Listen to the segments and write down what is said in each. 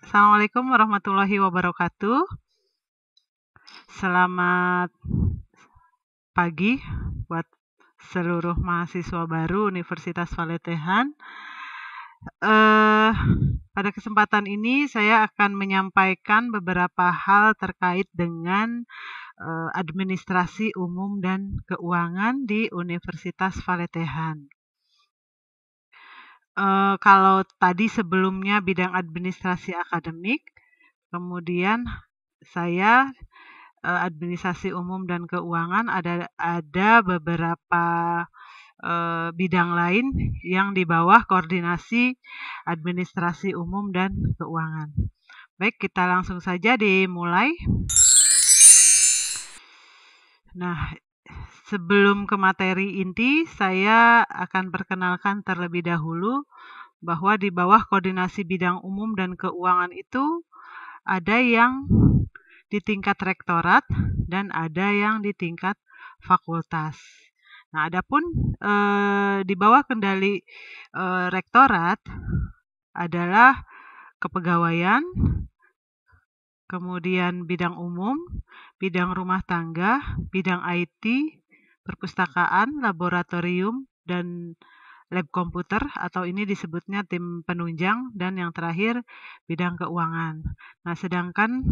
Assalamualaikum warahmatullahi wabarakatuh. Selamat pagi buat seluruh mahasiswa baru Universitas Valetehan. Pada kesempatan ini saya akan menyampaikan beberapa hal terkait dengan administrasi umum dan keuangan di Universitas Valetehan. Kalau tadi sebelumnya bidang administrasi akademik, kemudian saya administrasi umum dan keuangan ada beberapa bidang lain yang di bawah koordinasi administrasi umum dan keuangan. Baik, kita langsung saja dimulai. Nah, sebelum ke materi inti, saya akan perkenalkan terlebih dahulu bahwa di bawah koordinasi bidang umum dan keuangan itu ada yang di tingkat rektorat dan ada yang di tingkat fakultas. Nah, adapun di bawah kendali rektorat adalah kepegawaian, kemudian bidang umum, bidang rumah tangga, bidang IT, perpustakaan, laboratorium, dan lab komputer atau ini disebutnya tim penunjang, dan yang terakhir bidang keuangan. Nah, sedangkan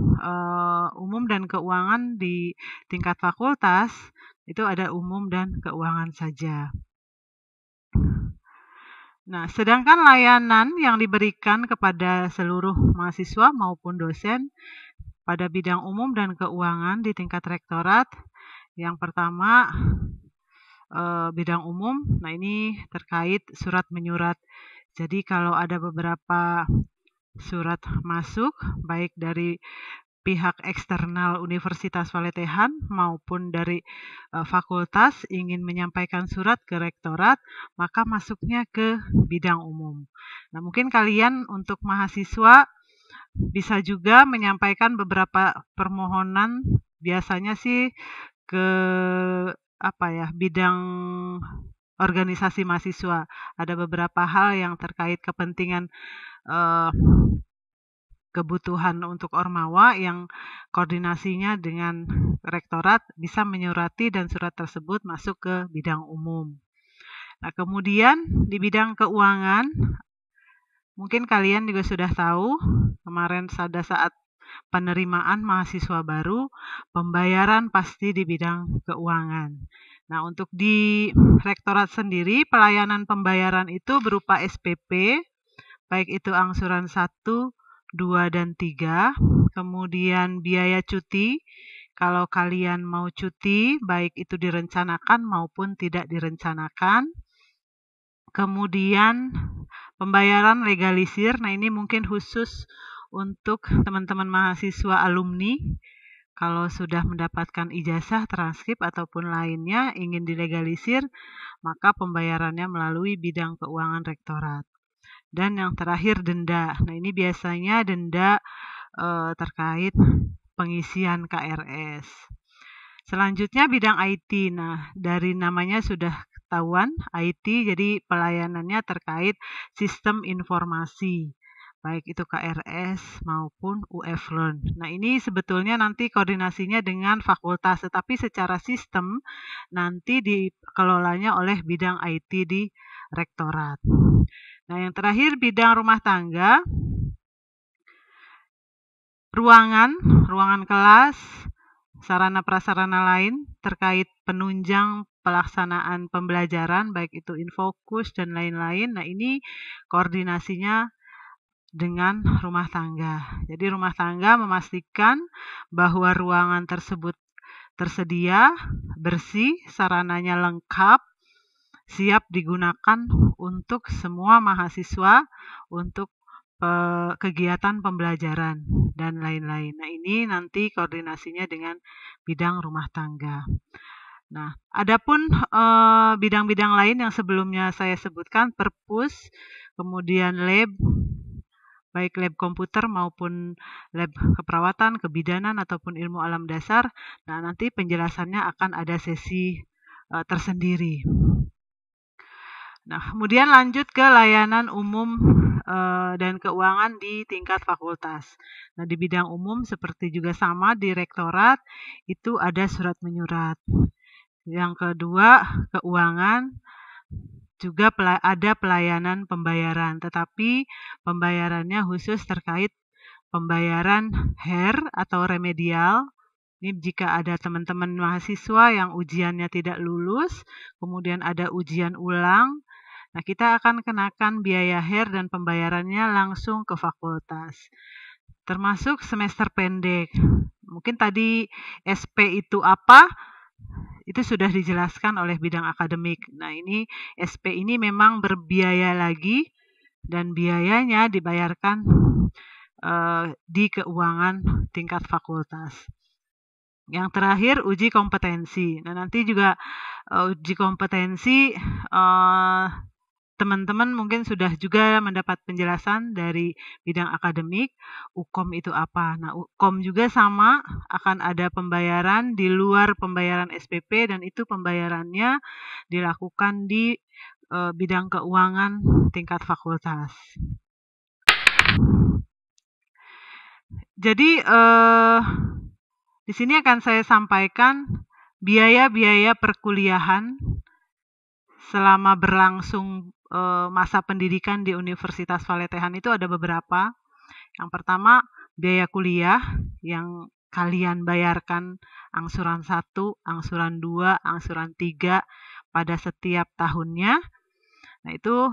umum dan keuangan di tingkat fakultas itu ada umum dan keuangan saja. Nah, sedangkan layanan yang diberikan kepada seluruh mahasiswa maupun dosen pada bidang umum dan keuangan di tingkat rektorat, yang pertama bidang umum, nah ini terkait surat menyurat. Jadi kalau ada beberapa surat masuk, baik dari pihak eksternal Universitas Valetehan maupun dari fakultas ingin menyampaikan surat ke rektorat, maka masuknya ke bidang umum. Nah, mungkin kalian untuk mahasiswa bisa juga menyampaikan beberapa permohonan, biasanya sih ke bidang organisasi mahasiswa. Ada beberapa hal yang terkait kepentingan kebutuhan untuk Ormawa yang koordinasinya dengan rektorat bisa menyurati dan surat tersebut masuk ke bidang umum. Nah, kemudian di bidang keuangan, mungkin kalian juga sudah tahu, kemarin pada saat penerimaan mahasiswa baru, pembayaran pasti di bidang keuangan. Nah, untuk di rektorat sendiri, pelayanan pembayaran itu berupa SPP, baik itu angsuran 1, 2, dan 3. Kemudian biaya cuti, kalau kalian mau cuti, baik itu direncanakan maupun tidak direncanakan. Kemudian pembayaran legalisir, nah ini mungkin khusus untuk teman-teman mahasiswa alumni. Kalau sudah mendapatkan ijazah, transkrip, ataupun lainnya ingin dilegalisir, maka pembayarannya melalui bidang keuangan rektorat. Dan yang terakhir denda. Nah, ini biasanya denda terkait pengisian KRS. Selanjutnya bidang IT. Nah, dari namanya sudah ketahuan IT, jadi pelayanannya terkait sistem informasi, baik itu KRS maupun UF-Learn. Nah, ini sebetulnya nanti koordinasinya dengan fakultas, tetapi secara sistem nanti dikelolanya oleh bidang IT di rektorat. Nah, yang terakhir bidang rumah tangga, ruangan kelas, sarana prasarana lain terkait penunjang pelaksanaan pembelajaran, baik itu infokus dan lain-lain. Nah, ini koordinasinya dengan rumah tangga. Jadi rumah tangga memastikan bahwa ruangan tersebut tersedia, bersih, sarananya lengkap, siap digunakan untuk semua mahasiswa untuk kegiatan pembelajaran dan lain-lain. Nah, ini nanti koordinasinya dengan bidang rumah tangga. Nah, adapun bidang-bidang lain yang sebelumnya saya sebutkan, perpus, kemudian lab, baik lab komputer maupun lab keperawatan, kebidanan, ataupun ilmu alam dasar. Nah, nanti penjelasannya akan ada sesi tersendiri. Nah, kemudian lanjut ke layanan umum dan keuangan di tingkat fakultas. Nah, di bidang umum seperti juga sama di rektorat itu ada surat menyurat. Yang kedua, keuangan juga ada pelayanan pembayaran, tetapi pembayarannya khusus terkait pembayaran HER atau remedial. Ini jika ada teman-teman mahasiswa yang ujiannya tidak lulus, kemudian ada ujian ulang, nah kita akan kenakan biaya HER dan pembayarannya langsung ke fakultas. Termasuk semester pendek. Mungkin tadi SP itu apa? Itu sudah dijelaskan oleh bidang akademik. Nah, ini SP ini memang berbiaya lagi dan biayanya dibayarkan di keuangan tingkat fakultas. Yang terakhir, uji kompetensi. Nah, nanti juga uji kompetensi teman-teman mungkin sudah juga mendapat penjelasan dari bidang akademik, UKOM itu apa. Nah, UKOM juga sama, akan ada pembayaran di luar pembayaran SPP dan itu pembayarannya dilakukan di bidang keuangan tingkat fakultas. Jadi, di sini akan saya sampaikan biaya-biaya perkuliahan selama berlangsung masa pendidikan di Universitas Valetehan itu ada beberapa. Yang pertama, biaya kuliah yang kalian bayarkan angsuran 1, angsuran 2, angsuran 3 pada setiap tahunnya. Nah, itu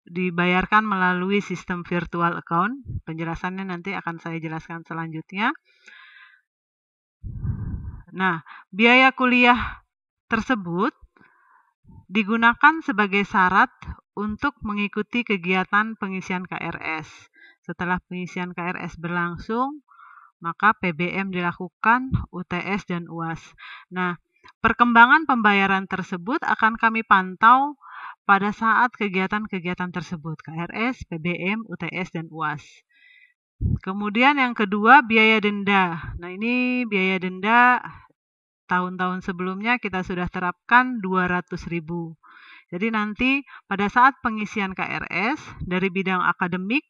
dibayarkan melalui sistem virtual account. Penjelasannya nanti akan saya jelaskan selanjutnya. Nah, biaya kuliah tersebut digunakan sebagai syarat untuk mengikuti kegiatan pengisian KRS. Setelah pengisian KRS berlangsung, maka PBM dilakukan, UTS dan UAS. Nah, perkembangan pembayaran tersebut akan kami pantau pada saat kegiatan-kegiatan tersebut, KRS, PBM, UTS, dan UAS. Kemudian yang kedua, biaya denda. Nah, ini biaya denda tahun-tahun sebelumnya kita sudah terapkan 200.000. Jadi nanti pada saat pengisian KRS dari bidang akademik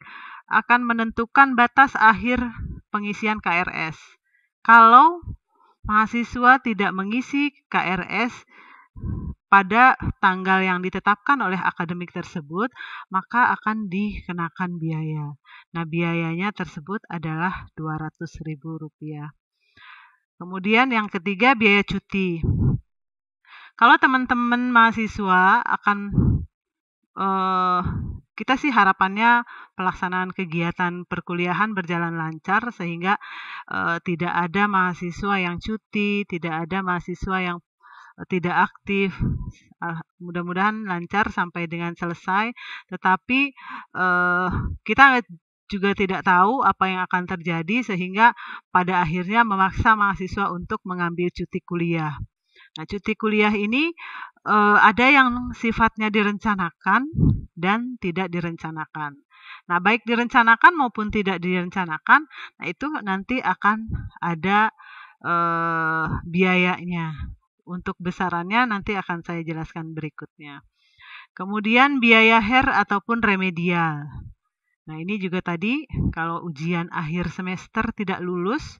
akan menentukan batas akhir pengisian KRS. Kalau mahasiswa tidak mengisi KRS pada tanggal yang ditetapkan oleh akademik tersebut, maka akan dikenakan biaya. Nah, biayanya tersebut adalah Rp200.000. Kemudian yang ketiga, biaya cuti. Kalau teman-teman mahasiswa akan kita sih harapannya pelaksanaan kegiatan perkuliahan berjalan lancar sehingga tidak ada mahasiswa yang cuti, tidak ada mahasiswa yang tidak aktif. Mudah-mudahan lancar sampai dengan selesai. Tetapi kita juga tidak tahu apa yang akan terjadi sehingga pada akhirnya memaksa mahasiswa untuk mengambil cuti kuliah. Nah, cuti kuliah ini ada yang sifatnya direncanakan dan tidak direncanakan. Nah, baik direncanakan maupun tidak direncanakan, nah itu nanti akan ada biayanya. Untuk besarannya nanti akan saya jelaskan berikutnya. Kemudian biaya HER ataupun remedial. Nah, ini juga tadi kalau ujian akhir semester tidak lulus,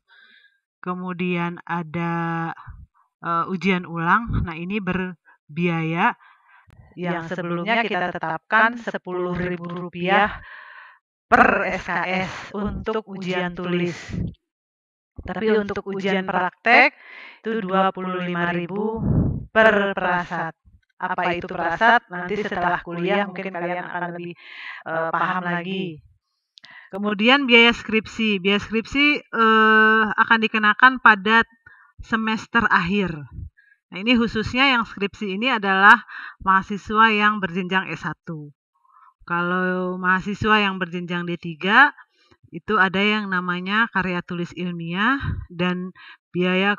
kemudian ada ujian ulang, nah ini berbiaya yang sebelumnya kita tetapkan Rp10.000 per SKS untuk ujian tulis. Tapi untuk ujian praktek itu Rp25.000 per prasat. Apa itu prasat? Nanti setelah kuliah mungkin kalian akan lebih paham lagi. Kemudian biaya skripsi. Biaya skripsi akan dikenakan pada semester akhir. Nah, ini khususnya yang skripsi ini adalah mahasiswa yang berjenjang S1. Kalau mahasiswa yang berjenjang D3 itu ada yang namanya karya tulis ilmiah dan biaya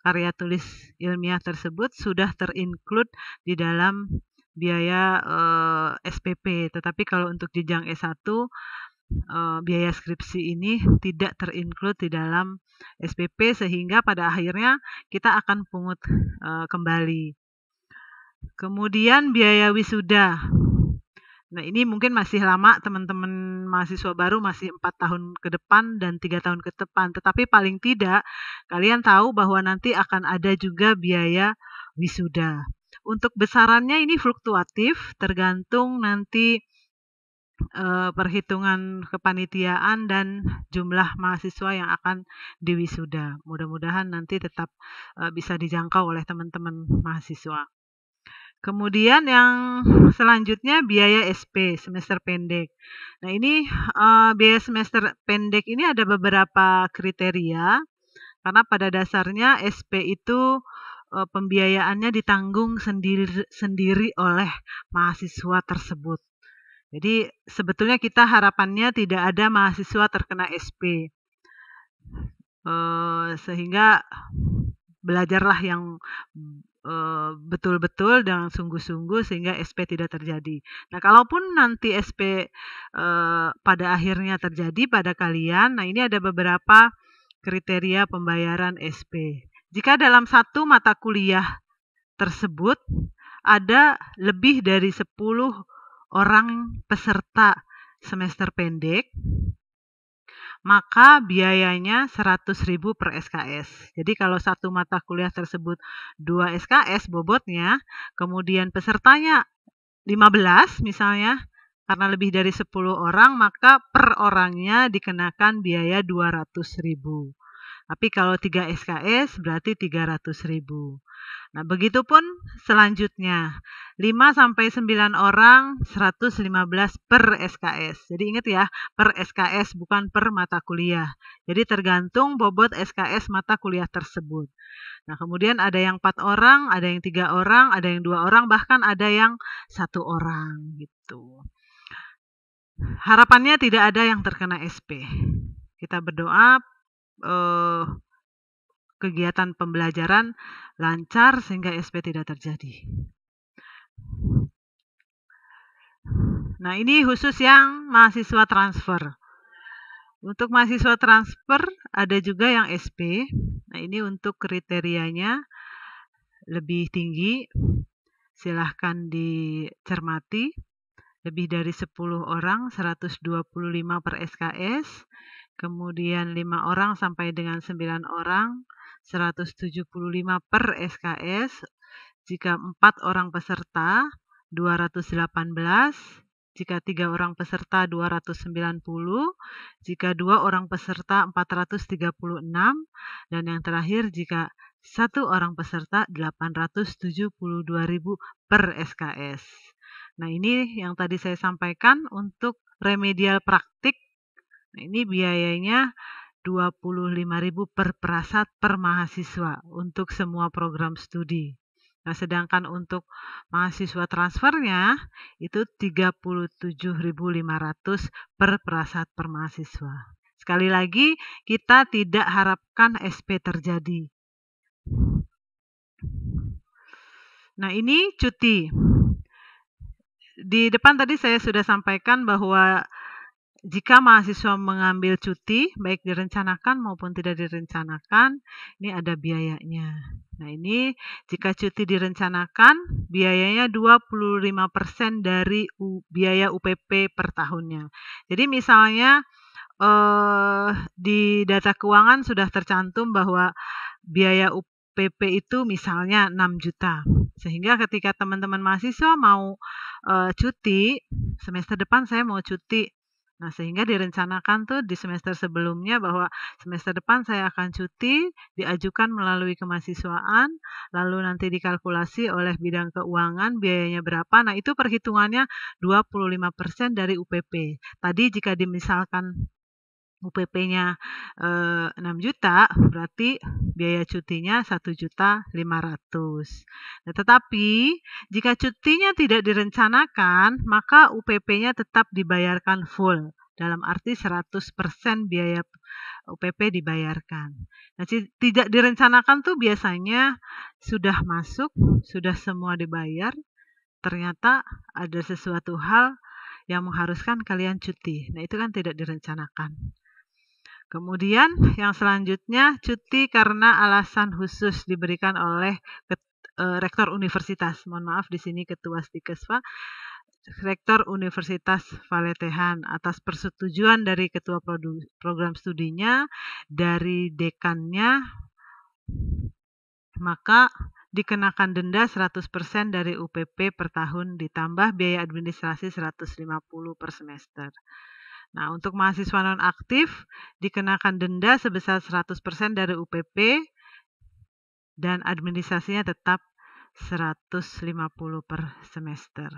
karya tulis ilmiah tersebut sudah terinclude di dalam biaya SPP. Tetapi kalau untuk jenjang S1 biaya skripsi ini tidak terinclude di dalam SPP sehingga pada akhirnya kita akan pungut kembali. Kemudian biaya wisuda. Nah, ini mungkin masih lama teman-teman mahasiswa baru masih 4 tahun ke depan dan 3 tahun ke depan, tetapi paling tidak kalian tahu bahwa nanti akan ada juga biaya wisuda. Untuk besarannya ini fluktuatif, tergantung nanti perhitungan kepanitiaan dan jumlah mahasiswa yang akan diwisuda. Mudah-mudahan nanti tetap bisa dijangkau oleh teman-teman mahasiswa. Kemudian yang selanjutnya biaya SP, semester pendek. Nah ini biaya semester pendek ini ada beberapa kriteria, karena pada dasarnya SP itu pembiayaannya ditanggung sendiri oleh mahasiswa tersebut. Jadi sebetulnya kita harapannya tidak ada mahasiswa terkena SP, sehingga belajarlah yang betul-betul dengan sungguh-sungguh sehingga SP tidak terjadi. Nah, kalaupun nanti SP pada akhirnya terjadi pada kalian, nah ini ada beberapa kriteria pembayaran SP. Jika dalam satu mata kuliah tersebut ada lebih dari 10 orang peserta semester pendek, maka biayanya 100.000 per SKS. Jadi kalau satu mata kuliah tersebut 2 SKS bobotnya, kemudian pesertanya 15 misalnya, karena lebih dari 10 orang, maka per orangnya dikenakan biaya 200.000. Tapi kalau 3 SKS berarti 300.000. Nah, begitupun selanjutnya. 5 sampai 9 orang 115 per SKS. Jadi ingat ya, per SKS bukan per mata kuliah. Jadi tergantung bobot SKS mata kuliah tersebut. Nah, kemudian ada yang 4 orang, ada yang 3 orang, ada yang 2 orang, bahkan ada yang 1 orang gitu. Harapannya tidak ada yang terkena SP. Kita berdoa kegiatan pembelajaran lancar sehingga SP tidak terjadi. Nah, ini khusus yang mahasiswa transfer. Untuk mahasiswa transfer ada juga yang SP. Nah, ini untuk kriterianya lebih tinggi. Silahkan dicermati. Lebih dari 10 orang 125 per SKS. Kemudian 5 orang sampai dengan 9 orang 175 per SKS. Jika 4 orang peserta 218, jika 3 orang peserta 290, jika 2 orang peserta 436, dan yang terakhir jika 1 orang peserta 872.000 per SKS. Nah, ini yang tadi saya sampaikan untuk remedial praktik. Nah, ini biayanya 25.000 per prasat per mahasiswa untuk semua program studi. Nah, sedangkan untuk mahasiswa transfernya itu 37.500 per prasat per mahasiswa. Sekali lagi, kita tidak harapkan SP terjadi. Nah, ini cuti. Di depan tadi saya sudah sampaikan bahwa jika mahasiswa mengambil cuti, baik direncanakan maupun tidak direncanakan, ini ada biayanya. Nah, ini jika cuti direncanakan, biayanya 25% dari biaya UPP per tahunnya. Jadi misalnya di data keuangan sudah tercantum bahwa biaya UPP itu misalnya 6 juta. Sehingga ketika teman-teman mahasiswa mau cuti, semester depan saya mau cuti. Nah, sehingga direncanakan tuh di semester sebelumnya bahwa semester depan saya akan cuti, diajukan melalui kemahasiswaan, lalu nanti dikalkulasi oleh bidang keuangan biayanya berapa. Nah, itu perhitungannya 25% dari UPP. Tadi jika dimisalkan UPP-nya 6 juta, berarti biaya cutinya 1.500.000. Nah, tetapi jika cutinya tidak direncanakan, maka UPP-nya tetap dibayarkan full. Dalam arti 100% biaya UPP dibayarkan. Nah, tidak direncanakan tuh biasanya sudah masuk, sudah semua dibayar, ternyata ada sesuatu hal yang mengharuskan kalian cuti. Nah, itu kan tidak direncanakan. Kemudian yang selanjutnya cuti karena alasan khusus diberikan oleh rektor universitas. Mohon maaf di sini Ketua Stikespa. Rektor Universitas Valetehan atas persetujuan dari ketua program studinya, dari dekannya, maka dikenakan denda 100% dari UPP per tahun ditambah biaya administrasi 150 per semester. Nah, untuk mahasiswa nonaktif dikenakan denda sebesar 100% dari UPP dan administrasinya tetap 150 per semester.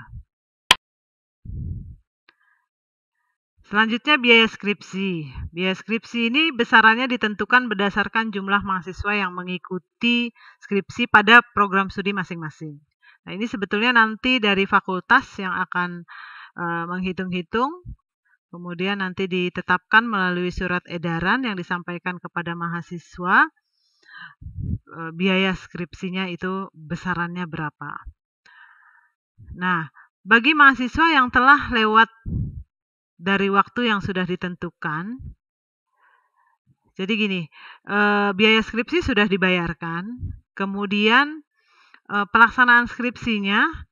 Selanjutnya biaya skripsi. Biaya skripsi ini besarannya ditentukan berdasarkan jumlah mahasiswa yang mengikuti skripsi pada program studi masing-masing. Nah, ini sebetulnya nanti dari fakultas yang akan menghitung-hitung, kemudian nanti ditetapkan melalui surat edaran yang disampaikan kepada mahasiswa biaya skripsinya itu besarannya berapa. Nah, bagi mahasiswa yang telah lewat dari waktu yang sudah ditentukan, jadi gini, biaya skripsi sudah dibayarkan, kemudian pelaksanaan skripsinya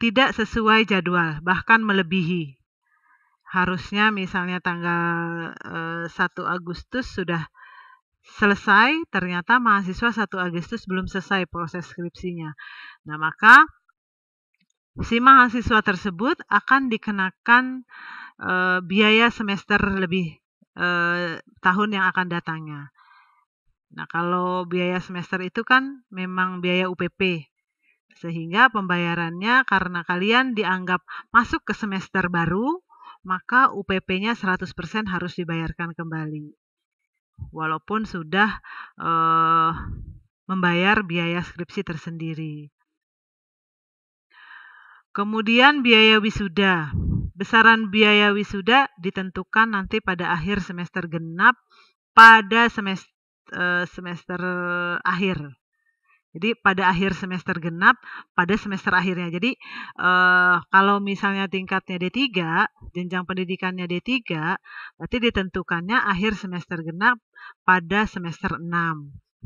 tidak sesuai jadwal, bahkan melebihi. Harusnya misalnya tanggal 1 Agustus sudah selesai, ternyata mahasiswa 1 Agustus belum selesai proses skripsinya. Nah, maka si mahasiswa tersebut akan dikenakan biaya semester lebih tahun yang akan datangnya. Nah, kalau biaya semester itu kan memang biaya UPP, sehingga pembayarannya karena kalian dianggap masuk ke semester baru, maka UPP-nya 100% harus dibayarkan kembali. Walaupun sudah membayar biaya skripsi tersendiri. Kemudian biaya wisuda. Besaran biaya wisuda ditentukan nanti pada akhir semester genap pada semester akhir. Jadi pada akhir semester genap pada semester akhirnya. Jadi kalau misalnya tingkatnya D3, jenjang pendidikannya D3, berarti ditentukannya akhir semester genap pada semester 6.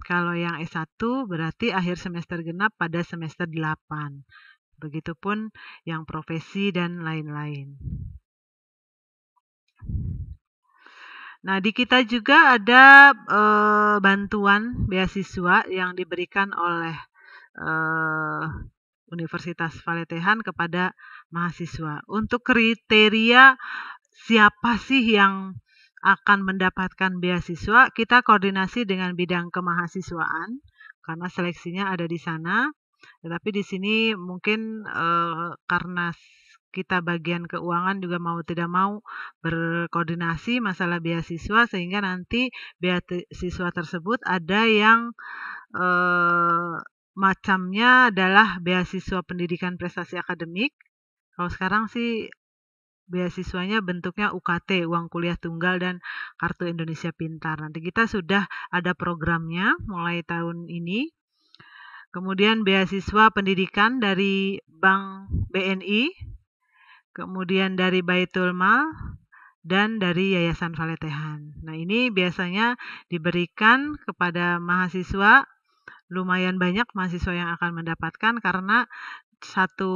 Kalau yang S1 berarti akhir semester genap pada semester 8. Begitupun yang profesi dan lain-lain. Nah, di kita juga ada bantuan beasiswa yang diberikan oleh Universitas Valetehan kepada mahasiswa. Untuk kriteria siapa sih yang akan mendapatkan beasiswa, kita koordinasi dengan bidang kemahasiswaan karena seleksinya ada di sana. Tetapi di sini mungkin karena kita bagian keuangan juga mau tidak mau berkoordinasi masalah beasiswa, sehingga nanti beasiswa tersebut ada yang macamnya adalah beasiswa pendidikan prestasi akademik. Kalau sekarang sih beasiswanya bentuknya UKT, uang kuliah tunggal dan kartu Indonesia Pintar. Nanti kita sudah ada programnya mulai tahun ini. Kemudian beasiswa pendidikan dari Bank BNI, kemudian dari Baitul Mal, dan dari Yayasan Valetehan. Nah, ini biasanya diberikan kepada mahasiswa, lumayan banyak mahasiswa yang akan mendapatkan karena satu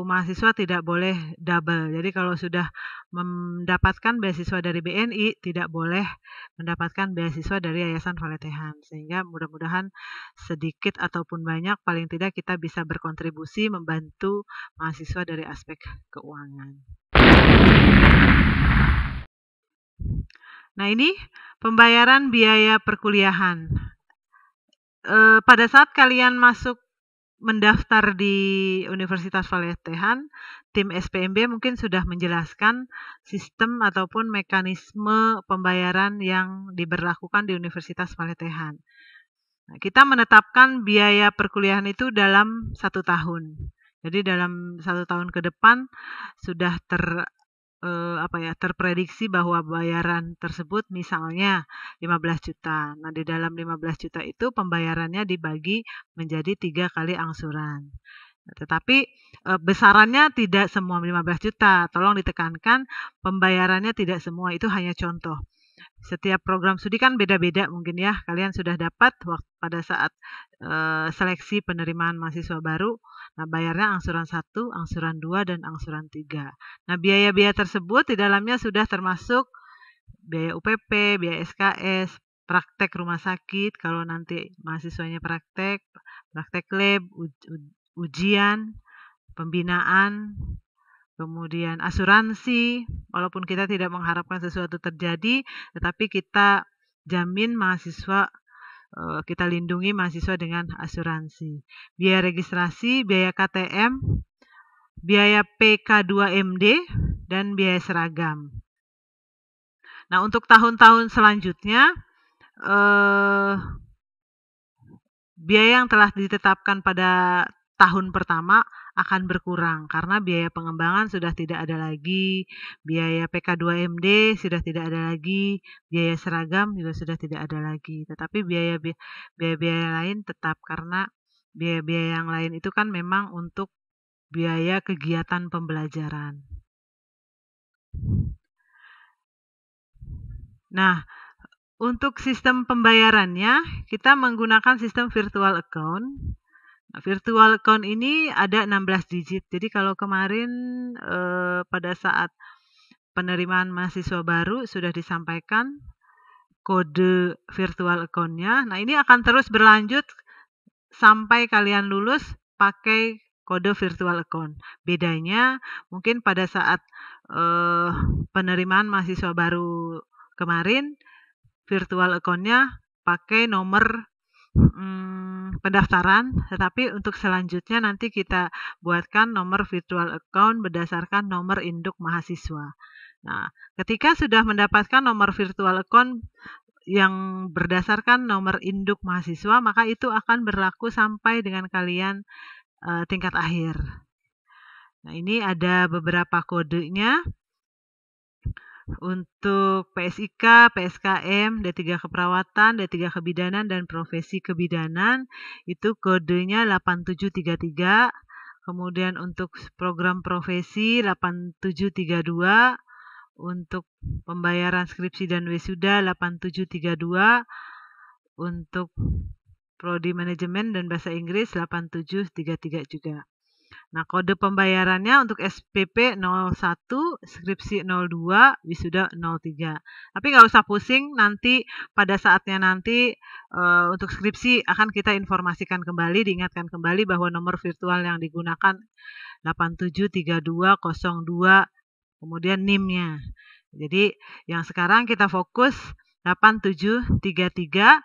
mahasiswa tidak boleh double. Jadi kalau sudah mendapatkan beasiswa dari BNI, tidak boleh mendapatkan beasiswa dari Yayasan Valetehan. Sehingga mudah-mudahan sedikit ataupun banyak, paling tidak kita bisa berkontribusi membantu mahasiswa dari aspek keuangan. Nah, ini pembayaran biaya perkuliahan. Pada saat kalian mendaftar di Universitas Valetehan, tim SPMB mungkin sudah menjelaskan sistem ataupun mekanisme pembayaran yang diberlakukan di Universitas Valetehan. Nah, kita menetapkan biaya perkuliahan itu dalam 1 tahun. Jadi dalam 1 tahun ke depan sudah terprediksi bahwa bayaran tersebut misalnya 15 juta. Nah, di dalam 15 juta itu pembayarannya dibagi menjadi 3 kali angsuran. Tetapi besarannya tidak semua 15 juta. Tolong ditekankan, pembayarannya tidak semua, itu hanya contoh. Setiap program studi kan beda-beda mungkin ya. Kalian sudah dapat pada saat seleksi penerimaan mahasiswa baru. Nah, bayarnya angsuran 1, angsuran 2, dan angsuran 3. Nah, biaya-biaya tersebut di dalamnya sudah termasuk biaya UPP, biaya SKS, praktek rumah sakit, kalau nanti mahasiswanya praktek, praktek lab, ujian, pembinaan, kemudian asuransi, walaupun kita tidak mengharapkan sesuatu terjadi, tetapi kita jamin mahasiswa, kita lindungi mahasiswa dengan asuransi. Biaya registrasi, biaya KTM, biaya PK2MD, dan biaya seragam. Nah, untuk tahun-tahun selanjutnya, biaya yang telah ditetapkan pada tahun pertama akan berkurang karena biaya pengembangan sudah tidak ada lagi, biaya PK2MD sudah tidak ada lagi, biaya seragam juga sudah tidak ada lagi. Tetapi biaya-biaya lain tetap karena biaya-biaya yang lain itu kan memang untuk biaya kegiatan pembelajaran. Nah, untuk sistem pembayarannya kita menggunakan sistem virtual account. Nah, virtual account ini ada 16 digit. Jadi kalau kemarin pada saat penerimaan mahasiswa baru sudah disampaikan kode virtual account-nya. Nah, ini akan terus berlanjut sampai kalian lulus pakai kode virtual account. Bedanya mungkin pada saat penerimaan mahasiswa baru kemarin virtual account-nya pakai nomor pendaftaran, tetapi untuk selanjutnya nanti kita buatkan nomor virtual account berdasarkan nomor induk mahasiswa. Nah, ketika sudah mendapatkan nomor virtual account yang berdasarkan nomor induk mahasiswa, maka itu akan berlaku sampai dengan kalian tingkat akhir. Nah, ini ada beberapa kodenya. Untuk PSIK, PSKM, D3 Keperawatan, D3 Kebidanan, dan Profesi Kebidanan itu kodenya 8733. Kemudian untuk program profesi 8732. Untuk pembayaran skripsi dan wisuda 8732. Untuk prodi manajemen dan bahasa Inggris 8733 juga. Nah, kode pembayarannya untuk SPP 01, skripsi 02, wisuda 03. Tapi nggak usah pusing, nanti pada saatnya nanti untuk skripsi akan kita informasikan kembali, diingatkan kembali bahwa nomor virtual yang digunakan 873202, kemudian NIM-nya. Jadi yang sekarang kita fokus 8733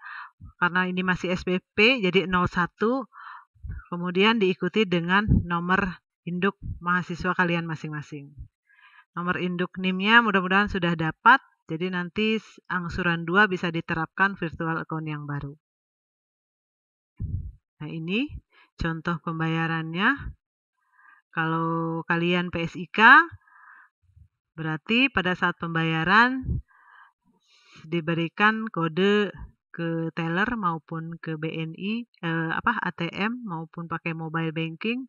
karena ini masih SPP, jadi 01. Kemudian diikuti dengan nomor induk mahasiswa kalian masing-masing. Nomor induk NIM-nya mudah-mudahan sudah dapat, jadi nanti angsuran 2 bisa diterapkan virtual account yang baru. Nah, ini contoh pembayarannya. Kalau kalian PSIK, berarti pada saat pembayaran diberikan kode ke teller maupun ke BNI, ATM maupun pakai mobile banking.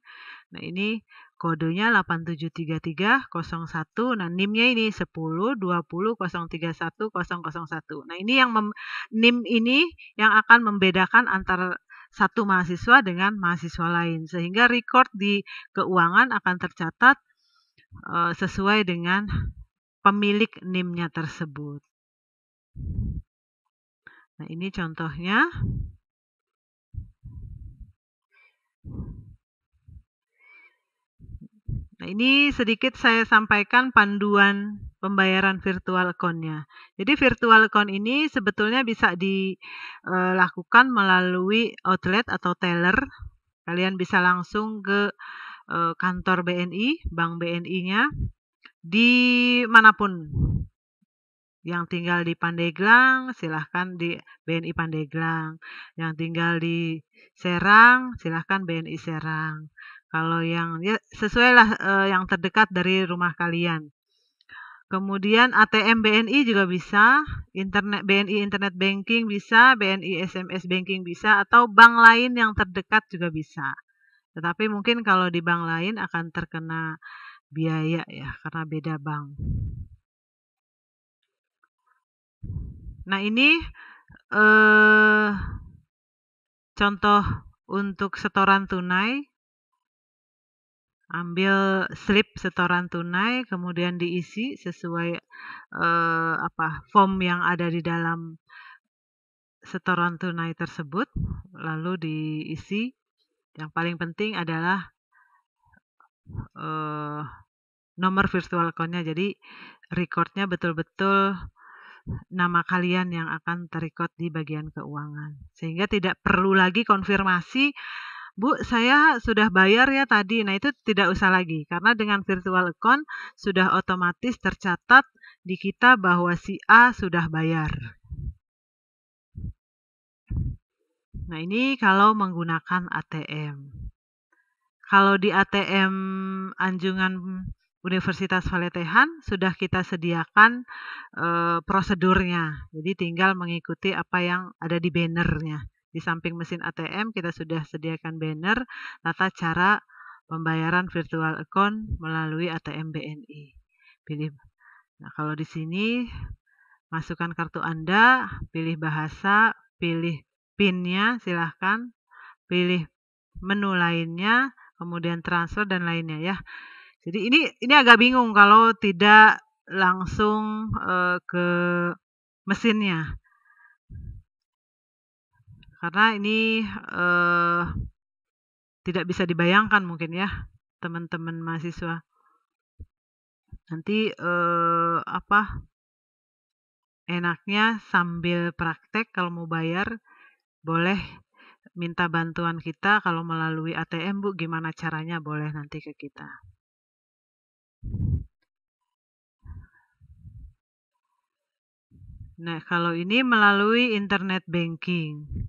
Nah, ini kodenya 873301. Nah, NIM-nya ini 1020031001. Nah, ini yang NIM ini yang akan membedakan antara satu mahasiswa dengan mahasiswa lain, sehingga record di keuangan akan tercatat sesuai dengan pemilik NIM-nya tersebut. Nah, ini contohnya. Nah, ini sedikit saya sampaikan panduan pembayaran virtual account-nya. Jadi virtual account ini sebetulnya bisa dilakukan melalui outlet atau teller. Kalian bisa langsung ke kantor BNI, bank BNI-nya, di manapun. Yang tinggal di Pandeglang, silahkan di BNI Pandeglang. Yang tinggal di Serang, silahkan BNI Serang. Kalau yang ya sesuailah yang terdekat dari rumah kalian. Kemudian ATM BNI juga bisa, internet BNI Internet Banking bisa, BNI SMS Banking bisa, atau bank lain yang terdekat juga bisa. Tetapi mungkin kalau di bank lain akan terkena biaya ya, karena beda bank. Nah, ini contoh untuk setoran tunai. ambil slip setoran tunai, kemudian diisi sesuai form yang ada di dalam setoran tunai tersebut, lalu diisi. Yang paling penting adalah nomor virtual account-nya. Jadi recordnya betul-betul nama kalian yang akan terrecord di bagian keuangan. Sehingga tidak perlu lagi konfirmasi, Bu, saya sudah bayar ya tadi. Nah, itu tidak usah lagi. Karena dengan virtual account sudah otomatis tercatat di kita bahwa si A sudah bayar. Nah, ini kalau menggunakan ATM. Kalau di ATM Anjungan Universitas Valetehan sudah kita sediakan prosedurnya. Jadi tinggal mengikuti apa yang ada di bannernya. Di samping mesin ATM kita sudah sediakan banner tata cara pembayaran virtual account melalui ATM BNI. Pilih. Nah, kalau di sini masukkan kartu Anda, pilih bahasa, pilih PIN-nya silahkan, pilih menu lainnya, kemudian transfer dan lainnya ya. Jadi ini agak bingung kalau tidak langsung ke mesinnya. Karena ini tidak bisa dibayangkan mungkin ya teman-teman mahasiswa. Nanti enaknya sambil praktek kalau mau bayar boleh minta bantuan kita. Kalau melalui ATM, Bu, gimana caranya, boleh nanti ke kita. Nah, kalau ini melalui internet banking.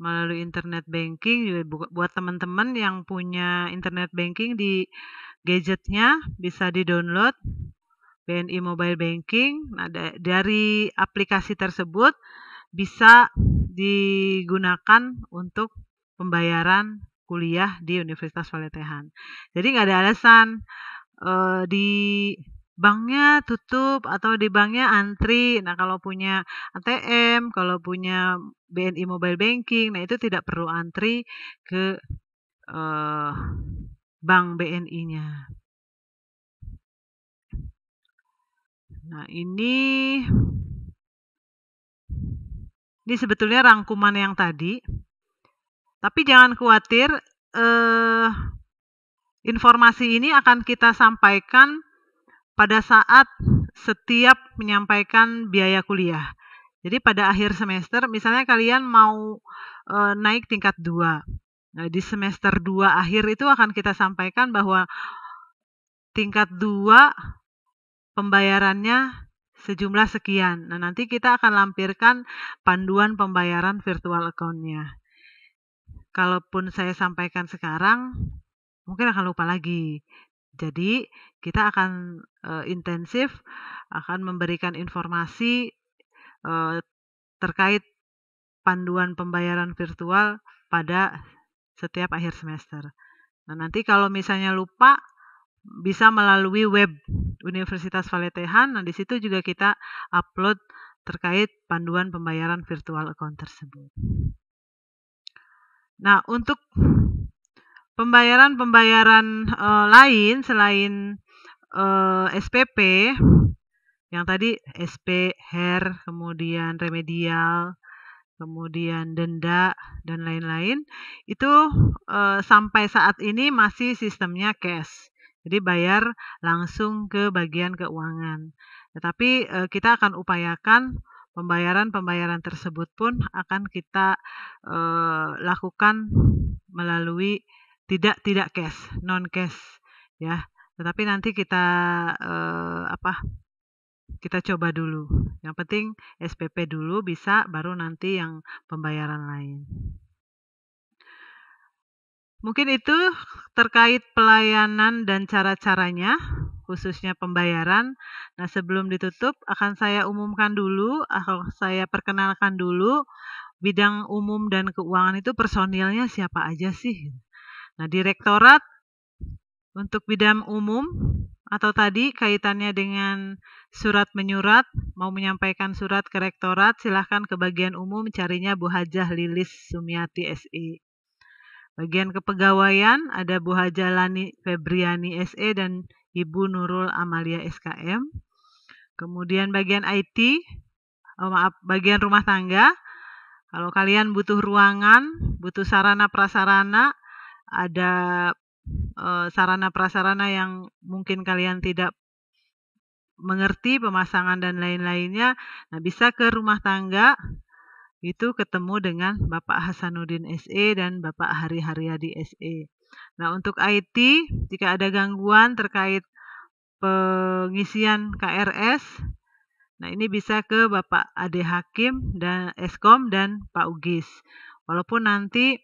Melalui internet banking juga buat teman-teman yang punya internet banking di gadgetnya bisa di-download BNI Mobile Banking. Nah, dari aplikasi tersebut bisa digunakan untuk pembayaran kuliah di Universitas Valetehan. Jadi nggak ada alasan di banknya tutup atau di banknya antri. Nah, kalau punya ATM, kalau punya BNI Mobile Banking, nah itu tidak perlu antri ke bank BNI-nya. Nah, ini sebetulnya rangkuman yang tadi. Tapi jangan khawatir, informasi ini akan kita sampaikan pada saat setiap menyampaikan biaya kuliah. Jadi pada akhir semester, misalnya kalian mau naik tingkat 2. Nah, di semester 2 akhir itu akan kita sampaikan bahwa tingkat 2 pembayarannya sejumlah sekian. Nah, nanti kita akan lampirkan panduan pembayaran virtual account-nya. Kalaupun saya sampaikan sekarang, mungkin akan lupa lagi. Jadi, kita akan intensif, akan memberikan informasi terkait panduan pembayaran virtual pada setiap akhir semester. Nah, nanti kalau misalnya lupa, bisa melalui web Universitas Valetehan. Nah, di situ juga kita upload terkait panduan pembayaran virtual account tersebut. Nah, untuk pembayaran-pembayaran lain selain SPP, yang tadi SP, HER, kemudian remedial, kemudian denda, dan lain-lain, itu sampai saat ini masih sistemnya cash. Jadi bayar langsung ke bagian keuangan. Tetapi kita akan upayakan pembayaran-pembayaran tersebut pun akan kita lakukan melalui tidak cash, non cash ya. Tetapi nanti kita kita coba dulu. Yang penting SPP dulu bisa, baru nanti yang pembayaran lain. Mungkin itu terkait pelayanan dan cara-caranya, khususnya pembayaran. Nah, sebelum ditutup akan saya umumkan dulu, atau saya perkenalkan dulu bidang umum dan keuangan itu personilnya siapa aja sih. Nah, direktorat untuk bidang umum atau tadi kaitannya dengan surat menyurat, mau menyampaikan surat ke rektorat, silahkan ke bagian umum, carinya Bu Hajah Lilis Sumiati SI. Bagian kepegawaian ada Bu Haja Lani Febriani SE dan Ibu Nurul Amalia SKM. Kemudian bagian IT, bagian rumah tangga. Kalau kalian butuh ruangan, butuh sarana prasarana, ada sarana prasarana yang mungkin kalian tidak mengerti, pemasangan dan lain-lainnya, nah bisa ke rumah tangga, itu ketemu dengan Bapak Hasanuddin SE dan Bapak Hari Haryadi SE. Nah, untuk IT, jika ada gangguan terkait pengisian KRS, nah ini bisa ke Bapak Ade Hakim dan Eskom dan Pak Ugis. Walaupun nanti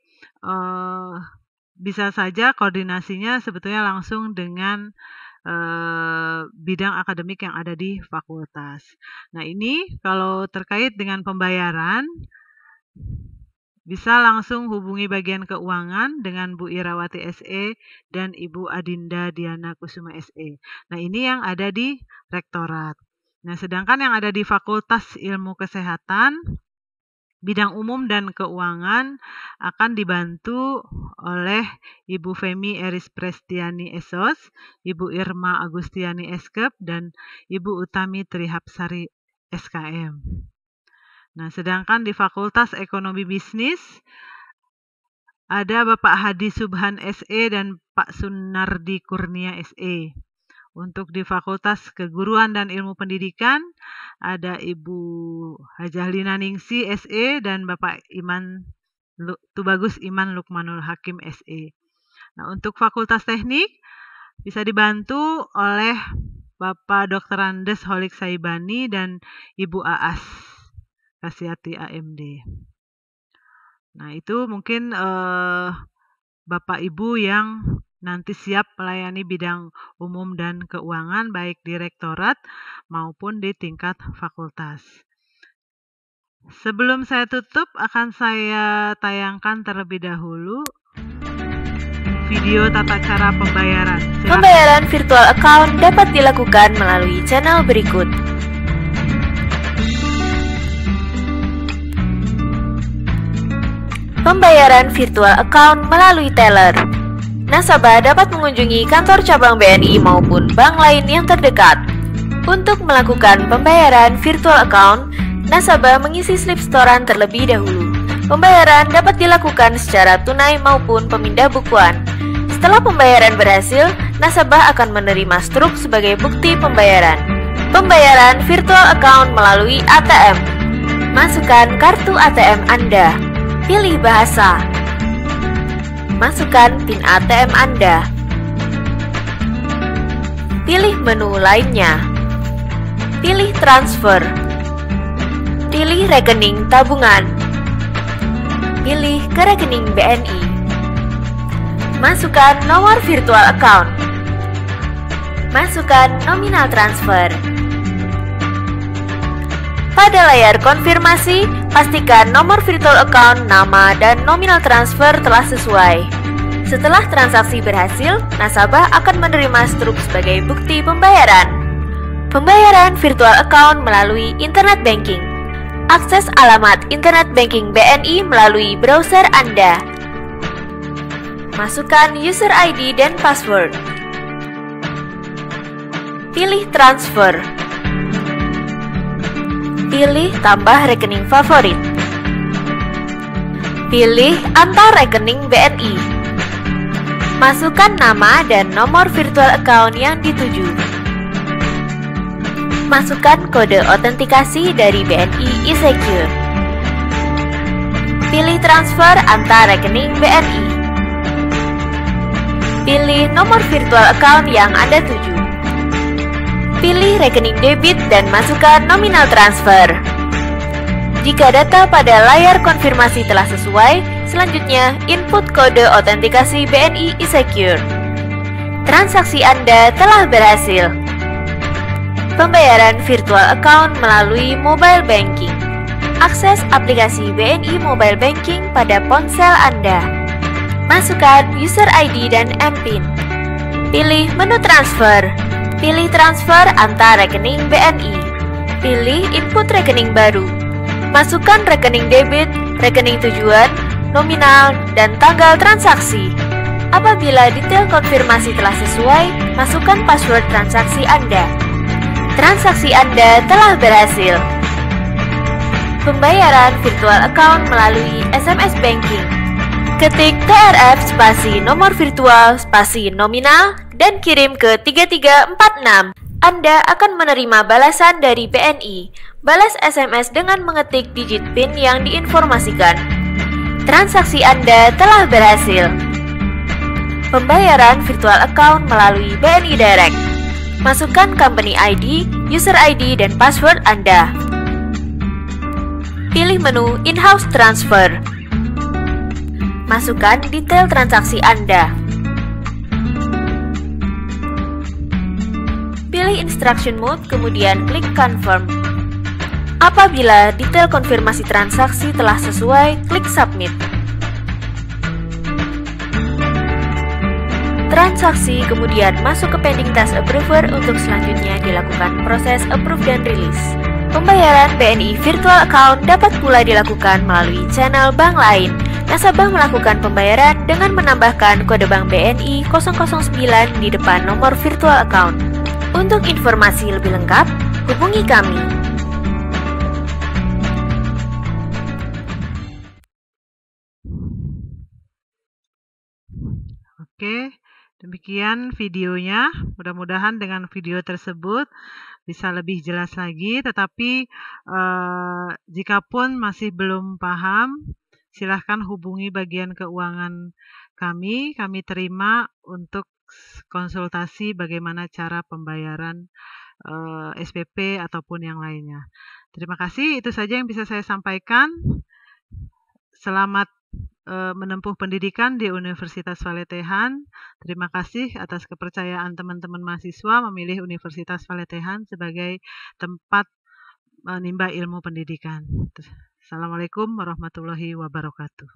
bisa saja koordinasinya sebetulnya langsung dengan bidang akademik yang ada di fakultas. Nah, ini kalau terkait dengan pembayaran bisa langsung hubungi bagian keuangan dengan Bu Irawati SE dan Ibu Adinda Diana Kusuma SE. Nah, ini yang ada di rektorat. Nah, sedangkan yang ada di Fakultas Ilmu Kesehatan, bidang umum dan keuangan akan dibantu oleh Ibu Femi Eris Prestiani SOS, Ibu Irma Agustiani Eskep, dan Ibu Utami Trihapsari SKM. Nah, sedangkan di Fakultas Ekonomi Bisnis ada Bapak Hadi Subhan SE dan Pak Sunardi Kurnia SE. Untuk di Fakultas Keguruan dan Ilmu Pendidikan ada Ibu Hajah Lina Ningsi SE dan Bapak Tubagus Iman Lukmanul Hakim SE. Nah, untuk Fakultas Teknik bisa dibantu oleh Bapak Dr. Andes Holik Saibani dan Ibu Aas Kasiati AMD. Nah, itu mungkin Bapak Ibu yang nanti siap melayani bidang umum dan keuangan baik di rektorat maupun di tingkat fakultas. Sebelum saya tutup, akan saya tayangkan terlebih dahulu video tata cara pembayaran. Silakan. Pembayaran virtual account dapat dilakukan melalui channel berikut. Pembayaran virtual account melalui teller. Nasabah dapat mengunjungi kantor cabang BNI maupun bank lain yang terdekat. Untuk melakukan pembayaran virtual account, nasabah mengisi slip setoran terlebih dahulu. Pembayaran dapat dilakukan secara tunai maupun pemindah bukuan. Setelah pembayaran berhasil, nasabah akan menerima struk sebagai bukti pembayaran. Pembayaran virtual account melalui ATM. Masukkan kartu ATM Anda. Pilih bahasa. Masukkan PIN ATM Anda. Pilih menu lainnya. Pilih transfer. Pilih rekening tabungan. Pilih ke rekening BNI. Masukkan nomor virtual account. Masukkan nominal transfer. Pada layar konfirmasi, pastikan nomor virtual account, nama, dan nominal transfer telah sesuai. Setelah transaksi berhasil, nasabah akan menerima struk sebagai bukti pembayaran. Pembayaran virtual account melalui internet banking. Akses alamat internet banking BNI melalui browser Anda. Masukkan user ID dan password. Pilih transfer. Pilih tambah rekening favorit. Pilih antar rekening BNI. Masukkan nama dan nomor virtual account yang dituju. Masukkan kode autentikasi dari BNI eSecure. Pilih transfer antar rekening BNI. Pilih nomor virtual account yang Anda tuju. Pilih rekening debit dan masukkan nominal transfer. Jika data pada layar konfirmasi telah sesuai, selanjutnya input kode autentikasi BNI eSecure. Transaksi Anda telah berhasil. Pembayaran virtual account melalui mobile banking. Akses aplikasi BNI Mobile Banking pada ponsel Anda. Masukkan user ID dan MPIN. Pilih menu transfer. Pilih transfer antar rekening BNI. Pilih input rekening baru. Masukkan rekening debit, rekening tujuan, nominal, dan tanggal transaksi. Apabila detail konfirmasi telah sesuai, masukkan password transaksi Anda. Transaksi Anda telah berhasil. Pembayaran virtual account melalui SMS banking. Ketik TRF spasi nomor virtual spasi nominal dan kirim ke 3346. Anda akan menerima balasan dari BNI. Balas SMS dengan mengetik digit PIN yang diinformasikan. Transaksi Anda telah berhasil. Pembayaran virtual account melalui BNI Direct. Masukkan company ID, user ID, dan password Anda. Pilih menu In-house Transfer. Masukkan detail transaksi Anda. Pilih Instruction Mode, kemudian klik Confirm. Apabila detail konfirmasi transaksi telah sesuai, klik Submit. Transaksi kemudian masuk ke pending task approver untuk selanjutnya dilakukan proses approve dan release. Pembayaran BNI Virtual Account dapat pula dilakukan melalui channel bank lain. Nasabah melakukan pembayaran dengan menambahkan kode bank BNI 009 di depan nomor virtual account. Untuk informasi lebih lengkap, hubungi kami. Oke, demikian videonya. Mudah-mudahan dengan video tersebut bisa lebih jelas lagi. Tetapi jikapun masih belum paham, silahkan hubungi bagian keuangan kami. Kami terima untuk konsultasi bagaimana cara pembayaran SPP ataupun yang lainnya. Terima kasih, itu saja yang bisa saya sampaikan. Selamat menempuh pendidikan di Universitas Valetehan. Terima kasih atas kepercayaan teman-teman mahasiswa memilih Universitas Valetehan sebagai tempat menimba ilmu pendidikan. Assalamualaikum warahmatullahi wabarakatuh.